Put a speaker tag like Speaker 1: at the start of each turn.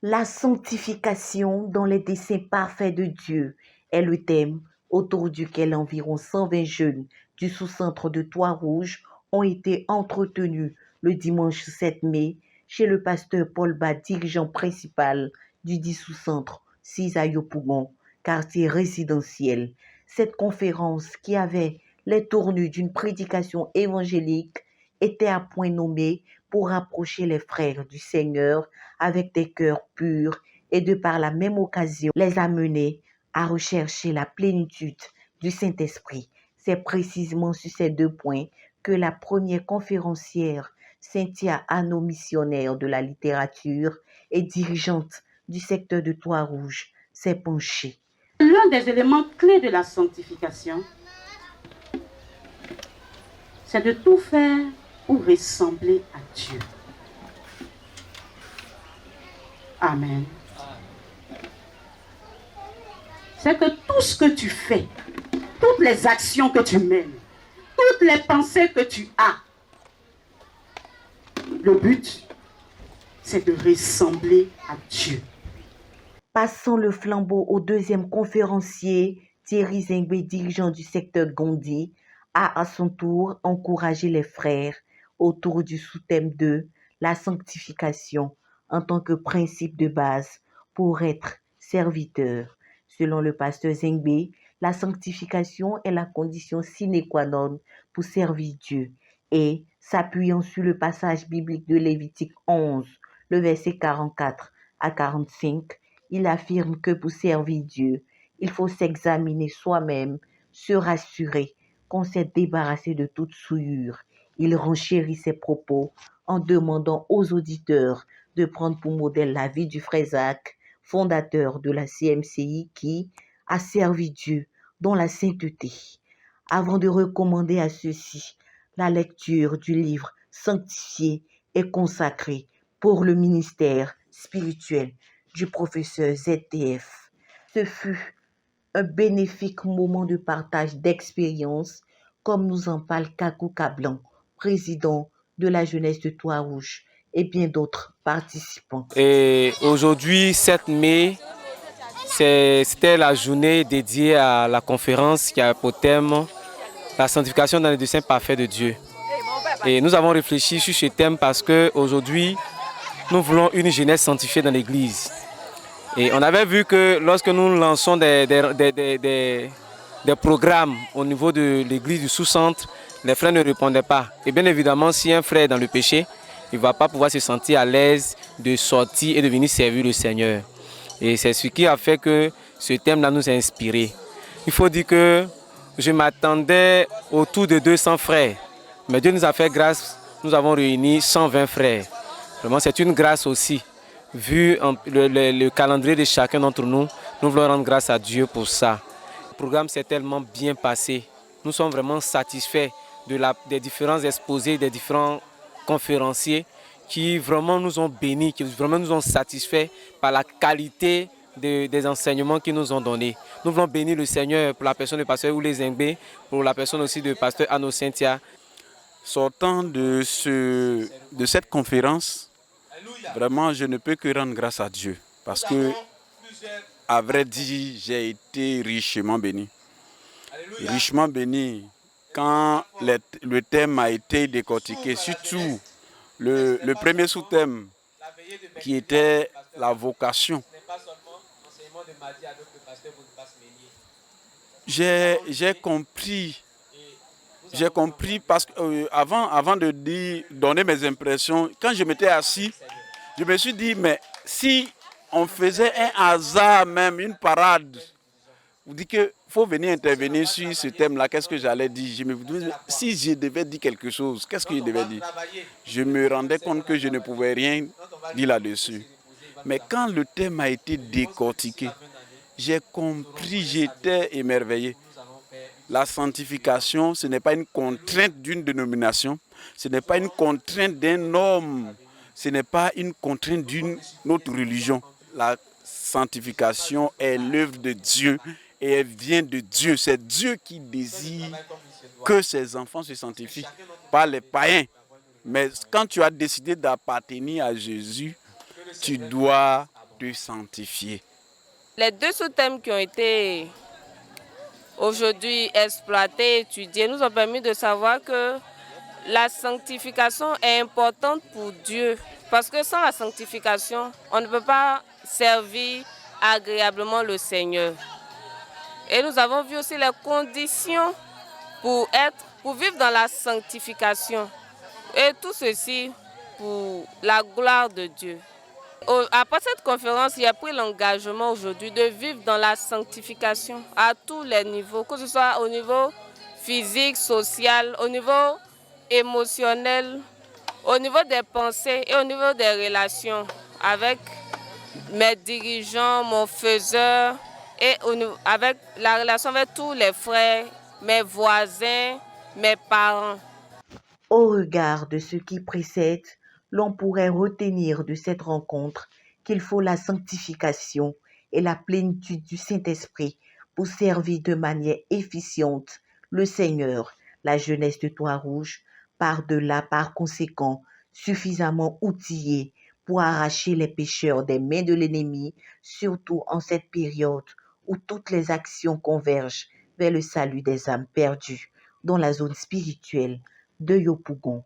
Speaker 1: La sanctification dans les desseins parfaits de Dieu est le thème autour duquel environ 120 jeunes du sous-centre de Trois-Rouges ont été entretenus le dimanche 7 mai chez le pasteur Paul Bas, dirigeant principal du dit sous-centre Cisaillot-Pougon, quartier résidentiel. Cette conférence, qui avait les tournures d'une prédication évangélique, était à point nommé pour rapprocher les frères du Seigneur avec des cœurs purs et de par la même occasion les amener à rechercher la plénitude du Saint-Esprit. C'est précisément sur ces deux points que la première conférencière, Cynthia Anneau, missionnaire de la littérature et dirigeante du secteur de Trois-Rouges, s'est penchée.
Speaker 2: L'un des éléments clés de la sanctification, c'est de tout faire pour ressembler à Dieu. Amen. C'est que tout ce que tu fais, toutes les actions que tu mènes, toutes les pensées que tu as, le but, c'est de ressembler à Dieu.
Speaker 1: Passons le flambeau au deuxième conférencier, Thierry Zingbe, dirigeant du secteur Gondi, a à son tour encouragé les frères autour du sous-thème de la sanctification en tant que principe de base pour être serviteur. Selon le pasteur Zingbe, la sanctification est la condition sine qua non pour servir Dieu. Et, s'appuyant sur le passage biblique de Lévitique 11, le verset 44 à 45, il affirme que pour servir Dieu, il faut s'examiner soi-même, se rassurer qu'on s'est débarrassé de toute souillure. Il renchérit ses propos en demandant aux auditeurs de prendre pour modèle la vie du frère Zach, fondateur de la CMCI, qui a servi Dieu dans la sainteté. Avant de recommander à ceux-ci la lecture du livre sanctifié et consacré pour le ministère spirituel du professeur ZTF. Ce fut un bénéfique moment de partage d'expériences, comme nous en parle Kakou Kablan, président de la jeunesse de Trois-Rouges, et bien d'autres participants.
Speaker 3: Et aujourd'hui, 7 mai, c'était la journée dédiée à la conférence qui a pour thème la sanctification dans les desseins parfaits de Dieu. Et nous avons réfléchi sur ce thème parce qu'aujourd'hui, nous voulons une jeunesse sanctifiée dans l'Église. Et on avait vu que lorsque nous lançons des programmes au niveau de l'église du sous-centre, les frères ne répondaient pas. Et bien évidemment, si un frère est dans le péché, il ne va pas pouvoir se sentir à l'aise de sortir et de venir servir le Seigneur. Et c'est ce qui a fait que ce thème-là nous a inspirés. Il faut dire que je m'attendais autour de 200 frères. Mais Dieu nous a fait grâce, nous avons réuni 120 frères. Vraiment, c'est une grâce aussi. Vu le calendrier de chacun d'entre nous, nous voulons rendre grâce à Dieu pour ça. Le programme s'est tellement bien passé. Nous sommes vraiment satisfaits des différents exposés, des différents conférenciers qui vraiment nous ont bénis, qui vraiment nous ont satisfaits par la qualité des enseignements qu'ils nous ont donnés. Nous voulons bénir le Seigneur pour la personne du pasteur Oulé Zingbe, pour la personne aussi du pasteur Anneau Cynthia.
Speaker 4: Sortant de cette conférence, vraiment, je ne peux que rendre grâce à Dieu parce que, à vrai dire, j'ai été richement béni. Richement béni quand le thème a été décortiqué, surtout le premier sous-thème qui était la vocation. J'ai compris parce que avant de donner mes impressions, quand je m'étais assis, je me suis dit, mais si on faisait un hasard même, une parade, vous dites qu'il faut venir intervenir sur ce thème-là, qu'est-ce que j'allais dire? Je me disais, si je devais dire quelque chose, qu'est-ce que je devais dire? Je me rendais compte que je ne pouvais rien dire là-dessus. Mais quand le thème a été décortiqué, j'ai compris, j'étais émerveillé. La sanctification, ce n'est pas une contrainte d'une dénomination, ce n'est pas une contrainte d'un homme, ce n'est pas une contrainte d'une autre religion. La sanctification est l'œuvre de Dieu et elle vient de Dieu. C'est Dieu qui désire que ses enfants se sanctifient, pas les païens. Mais quand tu as décidé d'appartenir à Jésus, tu dois te sanctifier.
Speaker 5: Les deux sous-thèmes qui ont été aujourd'hui exploités, étudiés, nous ont permis de savoir que la sanctification est importante pour Dieu. Parce que sans la sanctification, on ne peut pas servir agréablement le Seigneur. Et nous avons vu aussi les conditions pour vivre dans la sanctification. Et tout ceci pour la gloire de Dieu. Après cette conférence, il a pris l'engagement aujourd'hui de vivre dans la sanctification à tous les niveaux, que ce soit au niveau physique, social, au niveau émotionnel, au niveau des pensées et au niveau des relations avec mes dirigeants, mon faiseur et avec la relation avec tous les frères, mes voisins, mes parents.
Speaker 1: Au regard de ce qui précède, l'on pourrait retenir de cette rencontre qu'il faut la sanctification et la plénitude du Saint-Esprit pour servir de manière efficiente le Seigneur, la jeunesse de Trois-Rouges, par-delà, par conséquent, suffisamment outillée pour arracher les pécheurs des mains de l'ennemi, surtout en cette période où toutes les actions convergent vers le salut des âmes perdues dans la zone spirituelle de Yopougon.